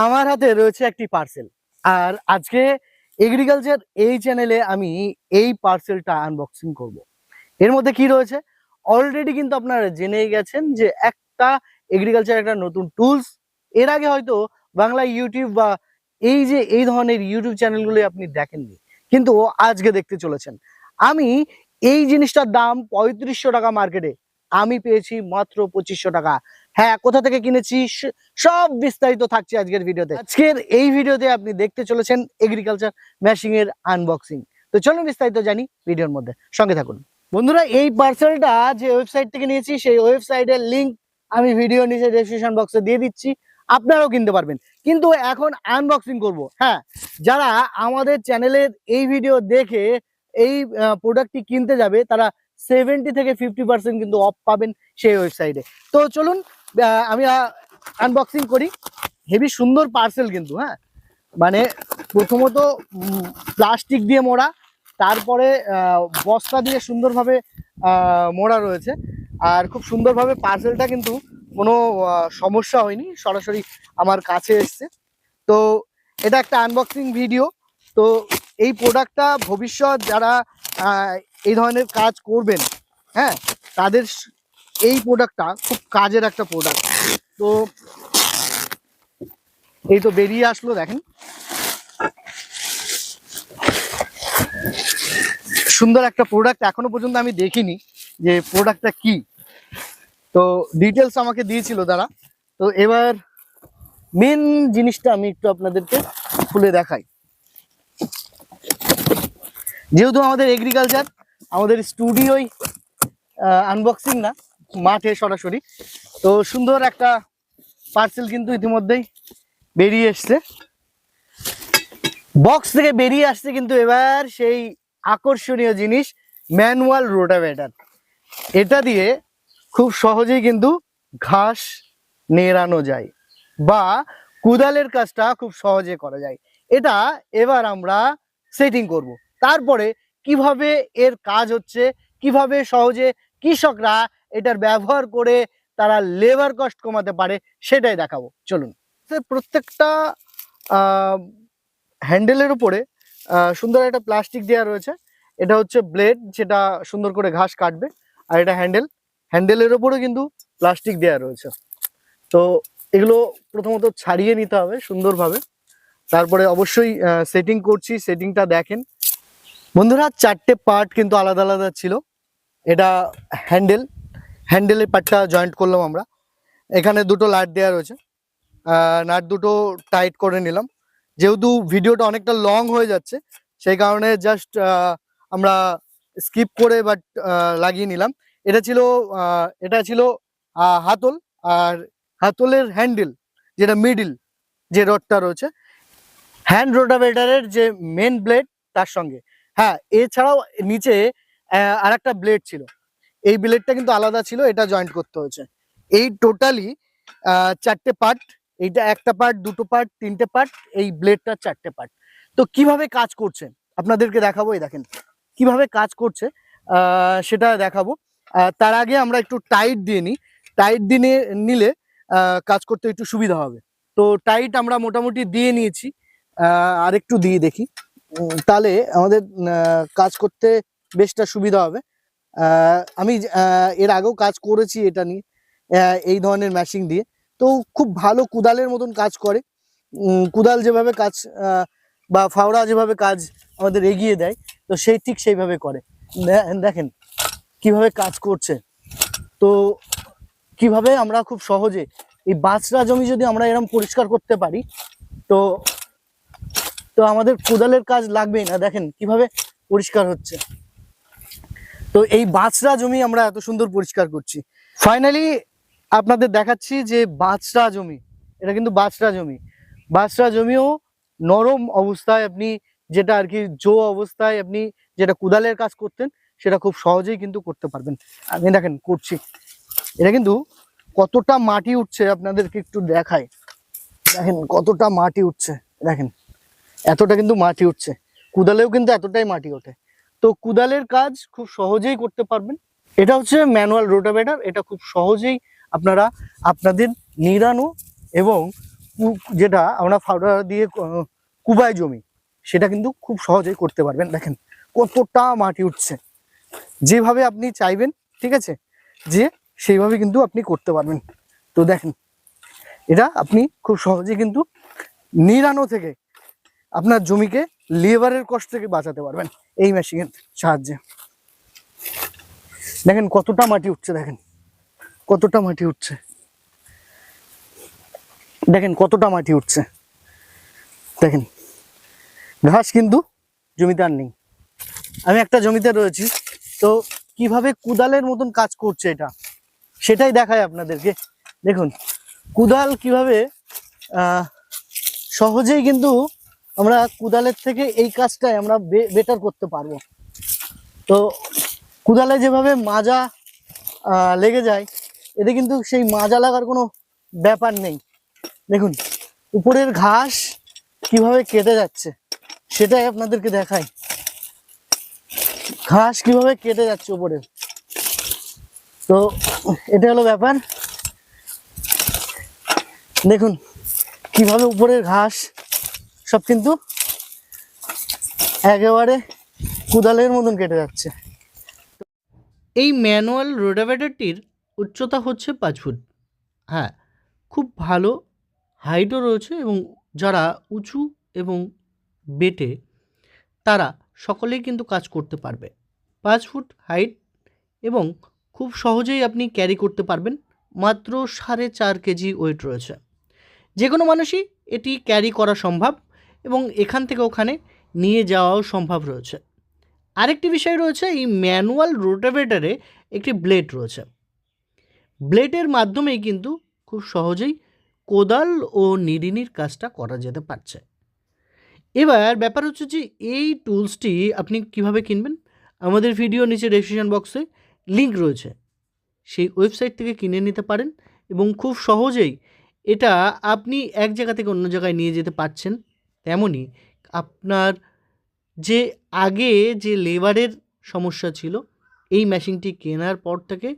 আমার হাতে রয়েছে একটি পার্সেল, আর আজকে এগ্রিকালচার এই চ্যানেলে আমি এই পার্সেলটা আনবক্সিং করব। এর মধ্যে কি রয়েছে অলরেডি কিন্তু আপনারা জেনেই গেছেন যে একটা এগ্রিকালচার একটা নতুন টুলস। এর আগে হয়তো বাংলা ইউটিউব বা এই ধরনের ইউটিউব চ্যানেলগুলো আপনি দেখেননি, কিন্তু আজকে দেখতে চলেছেন। আমি এই জিনিসটার দাম 3500 টাকা মার্কেটে, আমি পেয়েছি মাত্র 2500 টাকা। হ্যাঁ, কোথা থেকে কিনেছি সব বিস্তারিত থাকছে আজকের ভিডিওতে। আজকের এই ভিডিওতে আপনি দেখতে চলেছেন এগ্রিকালচার মেশিন এর আনবক্সিং। তো চলুন বিস্তারিত জানি ভিডিওর মধ্যে, সঙ্গে থাকুন। বন্ধুরা, এই পার্সেলটা যে ওয়েবসাইট থেকে নিয়েছি সেই ওয়েবসাইটের লিংক আমি ভিডিও নিচে ডেসক্রিপশন বক্সে দিয়ে দিচ্ছি, আপনারাও কিনতে পারবেন। কিন্তু এখন আনবক্সিং করব। হ্যাঁ, যারা আমাদের চ্যানেলের এই ভিডিও দেখে এই প্রোডাক্টটি কিনতে যাবে তারা 70 থেকে 50% কিন্তু অফ পাবেন সেই ওয়েবসাইটে। তো চলুন আমি আনবক্সিং করি। হেভি সুন্দর পার্সেল কিন্তু। হ্যাঁ, মানে প্রথমত প্লাস্টিক দিয়ে মোড়া, তারপরে বস্তা দিয়ে সুন্দরভাবে মোড়া রয়েছে, আর খুব সুন্দরভাবে পার্সেলটা কিন্তু কোনো সমস্যা হয়নি, সরাসরি আমার কাছে এসছে। তো এটা একটা আনবক্সিং ভিডিও। তো এই প্রোডাক্টটা ভবিষ্যৎ যারা এই ধরনের কাজ করবেন, হ্যাঁ, তাদের এই প্রোডাক্টটা খুব কাজের একটা প্রোডাক্ট। তো এই তো বেরিয়ে আসলো, দেখেন সুন্দর একটা প্রোডাক্ট। এখনো পর্যন্ত আমি দেখিনি যে প্রোডাক্টটা কি, তো ডিটেলস আমাকে দিয়েছিল তারা। তো এবার মেন জিনিসটা আমি একটু আপনাদেরকে খুলে দেখাই। যেহেতু আমাদের এগ্রিকালচার, আমাদের স্টুডিওই আনবক্সিং না, মাঠে সরাসরি। তো সুন্দর একটা পার্সেল কিন্তু ইতিমধ্যেই বেরিয়ে এসছে, বক্স থেকে বেরিয়ে আসছে। কিন্তু এবার সেই আকর্ষণীয় জিনিস, ম্যানুয়াল রোটাভেটর। এটা দিয়ে খুব সহজেই কিন্তু ঘাস নেড়ানো যায় বা কুদালের কাজটা খুব সহজে করা যায়। এটা এবার আমরা সেটিং করব। তারপরে কিভাবে এর কাজ হচ্ছে, কিভাবে সহজে কৃষকরা এটার ব্যবহার করে তারা লেবার কস্ট কমাতে পারে, সেটাই দেখাবো। চলুন। প্রত্যেকটা হ্যান্ডেলের উপরে সুন্দর একটা প্লাস্টিক দেওয়া রয়েছে। এটা হচ্ছে ব্লেড, যেটা সুন্দর করে ঘাস কাটবে। আর এটা হ্যান্ডেলের উপরে কিন্তু প্লাস্টিক দেওয়া রয়েছে। তো এগুলো প্রথমত ছাড়িয়ে নিতে হবে সুন্দরভাবে, তারপরে অবশ্যই সেটিং করছি, সেটিংটা দেখেন। বন্ধুরা, 4টে পার্ট কিন্তু আলাদা আলাদা ছিল। এটা হ্যান্ডেলের পার্টটা জয়েন্ট করলাম আমরা। এখানে দুটো লাট দেওয়া রয়েছে, নাট দুটো টাইট করে নিলাম। যেহেতু ভিডিওটা অনেকটা লং হয়ে যাচ্ছে, সেই কারণে জাস্ট আমরা স্কিপ করে বাট লাগিয়ে নিলাম। এটা ছিল হাতল, আর হাতলের হ্যান্ডেল যেটা মিডিল যে রডটা রয়েছে, হ্যান্ড রোটাভেটরের যে মেন ব্লেড তার সঙ্গে। হ্যাঁ, এছাড়াও নিচে আর একটা ব্লেড ছিল, এই ব্লেডটা কিন্তু আলাদা ছিল, এটা জয়েন্ট করতে হয়েছে। এই টোটালি 4টে পার্ট। এইটা একটা পার্ট, দুটো পার্ট, 3টে পার্ট, এই ব্লেডটা 4টে পার্ট। তো কিভাবে কাজ করছে আপনাদেরকে দেখাবো। এই দেখেন কিভাবে কাজ করছে, সেটা দেখাবো। তার আগে আমরা একটু টাইট দিয়ে নিই। টাইট দিয়ে নিলে কাজ করতে একটু সুবিধা হবে। তো টাইট আমরা মোটামুটি দিয়ে নিয়েছি, আর একটু দিয়ে দেখি, তাহলে আমাদের কাজ করতে বেশটা সুবিধা হবে। আমি এর আগেও কাজ করেছি এটা নিয়ে, এই ধরনের মেশিন দিয়ে। তো খুব ভালো কুদালের মতন কাজ করে। কুদাল যেভাবে কাজ বা ফাওড়া যেভাবে কাজ আমাদের এগিয়ে দেয়, তো ঠিক সেইভাবে করে। দেখেন কিভাবে কাজ করছে। তো কিভাবে আমরা খুব সহজে এই বাছরা জমি যদি আমরা এরকম পরিষ্কার করতে পারি, তো তো আমাদের কোদালের কাজ লাগবেই না। দেখেন কিভাবে পরিষ্কার হচ্ছে। তো এই বাছরা জমি আমরা এত সুন্দর পরিষ্কার করছি। ফাইনালি আপনাদের দেখাচ্ছি যে বাছরা জমি, এটা কিন্তু বাছরা জমিও নরম অবস্থায় আপনি যেটা আর কি অবস্থায় আপনি যেটা কুদালের কাজ করতেন, সেটা খুব সহজেই কিন্তু করতে পারবেন। আমি দেখেন করছি, এটা কিন্তু কতটা মাটি উঠছে আপনাদেরকে একটু দেখাই। দেখেন কতটা মাটি উঠছে, দেখেন এতটা কিন্তু মাটি উঠছে। কুদালেও কিন্তু এতটাই মাটি ওঠে। তো কুদালের কাজ খুব সহজেই করতে পারবেন। এটা হচ্ছে ম্যানুয়াল রোটাভেটর। এটা খুব সহজেই আপনারা আপনাদের নিড়ানো এবং যেটা আমরা ফাউডার দিয়ে কুবায় জমি, সেটা কিন্তু খুব সহজেই করতে পারবেন। দেখেন কতটা মাটি উঠছে, যেভাবে আপনি চাইবেন, ঠিক আছে, যে সেইভাবে কিন্তু আপনি করতে পারবেন। তো দেখেন এটা আপনি খুব সহজেই কিন্তু নিড়ানো থেকে আপনার জমিকে লেবারের কষ্ট থেকে বাঁচাতে পারবেন এই মেশিনের সাহায্যে। দেখেন কতটা মাটি উঠছে, দেখেন কতটা মাটি উঠছে, দেখেন কতটা মাটি উঠছে। দেখেন ঘাস কিন্তু জমিতে আর নেই। আমি একটা জমিতে রয়েছি, তো কিভাবে কুদালের মতন কাজ করছে এটা সেটাই দেখায় আপনাদেরকে। দেখুন কুদাল কিভাবে সহজেই কিন্তু আমরা কুদালের থেকে এই কাজটাই আমরা বেটার করতে পারবো। তো কুদালে যেভাবে মাজা লেগে যায়, এতে কিন্তু সেই মাজা লাগার কোনো ব্যাপার নেই। দেখুন উপরের ঘাস কিভাবে কেটে যাচ্ছে সেটাই আপনাদেরকে দেখাই। ঘাস কিভাবে কেটে যাচ্ছে উপরে, তো এটা হলো ব্যাপার। দেখুন কিভাবে উপরের ঘাস সব কিন্তু একেবারে কুদালের মতন কেটে যাচ্ছে। এই ম্যানুয়াল রোটাভেটরটির উচ্চতা হচ্ছে 5 ফুট। হ্যাঁ, খুব ভালো হাইটও রয়েছে এবং যারা উঁচু এবং বেটে তারা সকলেই কিন্তু কাজ করতে পারবে। 5 ফুট হাইট এবং খুব সহজেই আপনি ক্যারি করতে পারবেন। মাত্র 4.5 কেজি ওয়েট রয়েছে। যে কোনো মানুষই এটি ক্যারি করা সম্ভব এবং এখান থেকে ওখানে নিয়ে যাওয়াও সম্ভব রয়েছে। আরেকটি বিষয় রয়েছে, এই ম্যানুয়াল রোটাভেটরে একটি ব্লেড রয়েছে। ব্লেডের মাধ্যমেই কিন্তু খুব সহজেই কোদাল ও নিড়ানির কাজটা করা যেতে পারছে। এবার ব্যাপার হচ্ছে যে এই টুলসটি আপনি কিভাবে কিনবেন, আমাদের ভিডিও নিচে ডেসক্রিপশন বক্সে লিঙ্ক রয়েছে, সেই ওয়েবসাইট থেকে কিনে নিতে পারেন এবং খুব সহজেই এটা আপনি এক জায়গা থেকে অন্য জায়গায় নিয়ে যেতে পারছেন। তেমনই আপনার যে আগে যে লেবারের সমস্যা ছিল, এই মেশিনটি কেনার পর থেকে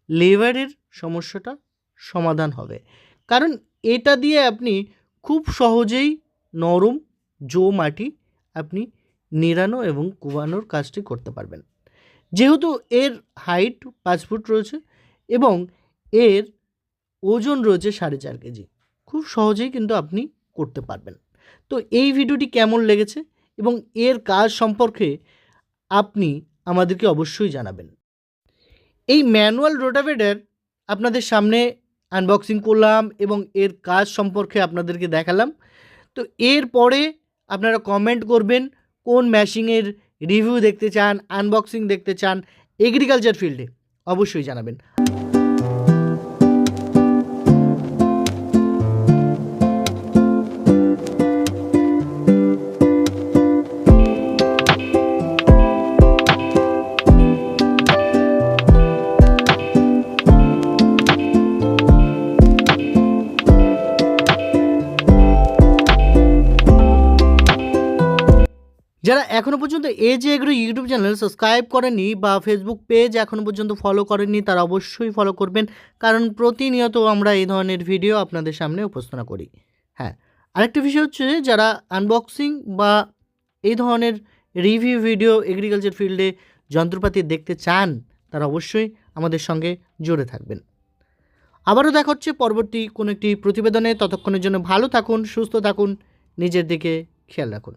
লেবারের সমস্যাটা সমাধান হবে। কারণ এটা দিয়ে আপনি খুব সহজেই নরম জো মাটি আপনি নিড়ানো এবং কুবানোর কাজটি করতে পারবেন। যেহেতু এর হাইট 5 ফুট রয়েছে এবং এর ওজন রয়েছে 4.5 কেজি, খুব সহজেই কিন্তু আপনি করতে পারবেন। তো এই ভিডিওটি কেমন লেগেছে এবং এর কাজ সম্পর্কে আপনি আমাদেরকে অবশ্যই জানাবেন। এই ম্যানুয়াল রোটাভেটর আপনাদের সামনে আনবক্সিং করলাম এবং এর কাজ সম্পর্কে আপনাদেরকে দেখালাম। তো এরপরে আপনারা কমেন্ট করবেন কোন মেশিনের রিভিউ দেখতে চান, আনবক্সিং দেখতে চান এগ্রিকালচার ফিল্ডে, অবশ্যই জানাবেন। যারা এখনও পর্যন্ত এজে এগ্রো ইউটিউব চ্যানেল সাবস্ক্রাইব করেননি বা ফেসবুক পেজ এখনও পর্যন্ত ফলো করেননি, তারা অবশ্যই ফলো করবেন, কারণ প্রতিনিয়ত আমরা এই ধরনের ভিডিও আপনাদের সামনে উপস্থাপনা করি। হ্যাঁ, আরেকটা বিষয় হচ্ছে, যারা আনবক্সিং বা এই ধরনের রিভিউ ভিডিও এগ্রিকালচার ফিল্ডে যন্ত্রপাতি দেখতে চান, তারা অবশ্যই আমাদের সঙ্গে জুড়ে থাকবেন। আবারও দেখা হচ্ছে পরবর্তী কোনো একটি প্রতিবেদনে। ততক্ষণের জন্য ভালো থাকুন, সুস্থ থাকুন, নিজের দিকে খেয়াল রাখুন।